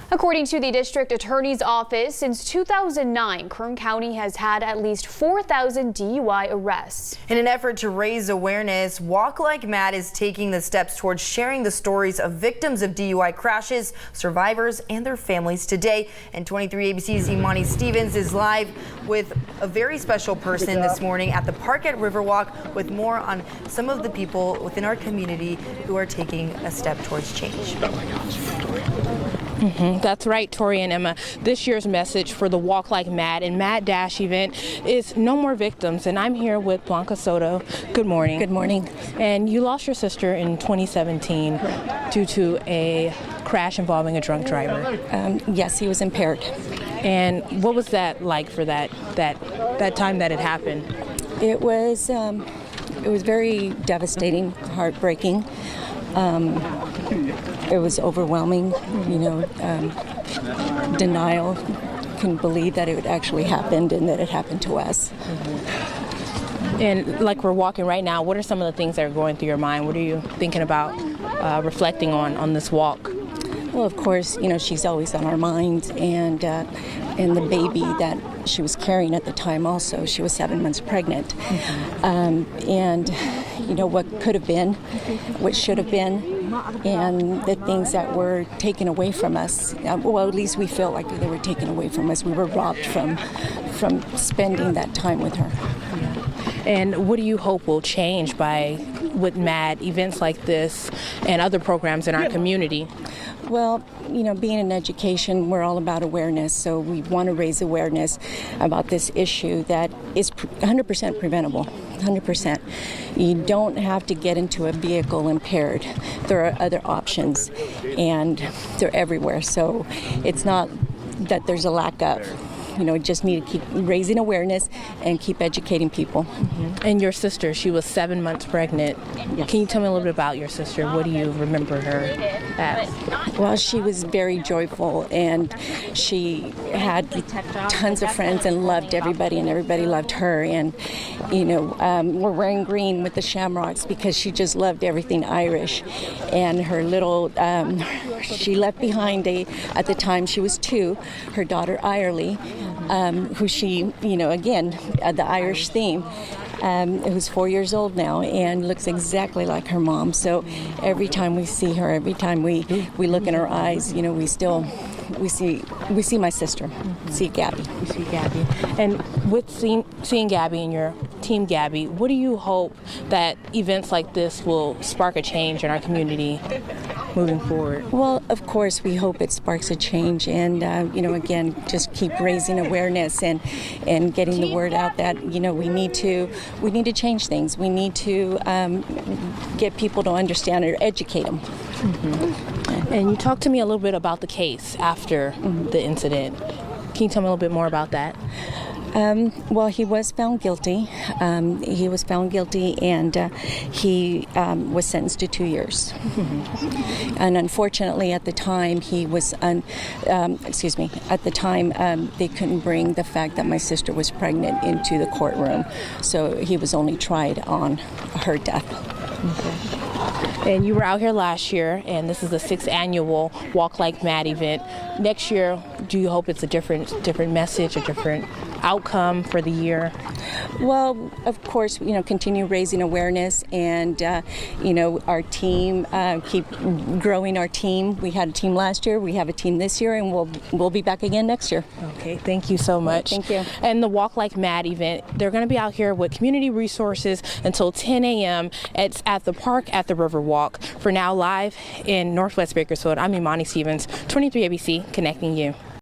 According to the district attorney's office, since 2009, Kern County has had at least 4,000 DUI arrests. In an effort to raise awareness, Walk Like Mad is taking the steps towards sharing the stories of victims of DUI crashes, survivors, and their families today. And 23 ABC's Imani Stevens is live with a very special person this morning at the park at Riverwalk with more on some of the people within our community who are taking a step towards change. That's right, Tori and Emma. This year's message for the Walk Like Mad and Mad Dash event is no more victims. And I'm here with Blanca Soto. Good morning. Good morning. And you lost your sister in 2017 due to a crash involving a drunk driver. Yes, he was impaired. And what was that like for that time that it happened? It was very devastating, heartbreaking. It was overwhelming, denial. Couldn't believe that it actually happened and that it happened to us. And like we're walking right now, what are some of the things that are going through your mind? What are you thinking about, reflecting on this walk? Well, of course, she's always on our minds, and the baby that she was carrying at the time also. She was 7 months pregnant. And what could have been, what should have been, and the things that were taken away from us. Well, at least we feel like they were taken away from us. We were robbed from spending that time with her. And what do you hope will change with MAD, events like this and other programs in our community? Well, being in education, we're all about awareness, so we want to raise awareness about this issue that is 100% preventable, 100%. You don't have to get into a vehicle impaired. There are other options, and they're everywhere, so it's not that there's a lack of. Just need to keep raising awareness and keep educating people. And your sister, she was 7 months pregnant. Yes. Can you tell me a little bit about your sister? What do you remember her as? Well, she was very joyful, and she had tons of friends and loved everybody, and everybody loved her. And, we're wearing green with the shamrocks because she just loved everything Irish. And her little, she left behind at the time she was 2, her daughter Irely, who she, again, the Irish theme, who's 4 years old now and looks exactly like her mom. So every time we see her, every time we look in her eyes, we see my sister, see Gabby. You see Gabby. And with seeing Gabby and your team Gabby, what do you hope that events like this will spark a change in our community moving forward? Well, of course, we hope it sparks a change, and again, just keep raising awareness and getting the word out that we need to change things. We need to get people to understand or educate them. And you talked to me a little bit about the case after the incident. Can you tell me a little bit more about that? Well, he was found guilty. And he was sentenced to 2 years. And unfortunately, at the time, they couldn't bring the fact that my sister was pregnant into the courtroom. So he was only tried on her death. And you were out here last year, and this is the 6th annual Walk Like Mad event. Next year, do you hope it's a different message, a different outcome for the year? Well, of course, continue raising awareness, and our team, keep growing our team. We had a team last year, we have a team this year, and we'll be back again next year. Okay, thank you so much. Thank you. And the Walk Like Mad event, they're going to be out here with community resources until 10 a.m. It's at the park at the Riverwalk. For now, live in Northwest Bakersfield, I'm Imani Stevens, 23 ABC, connecting you.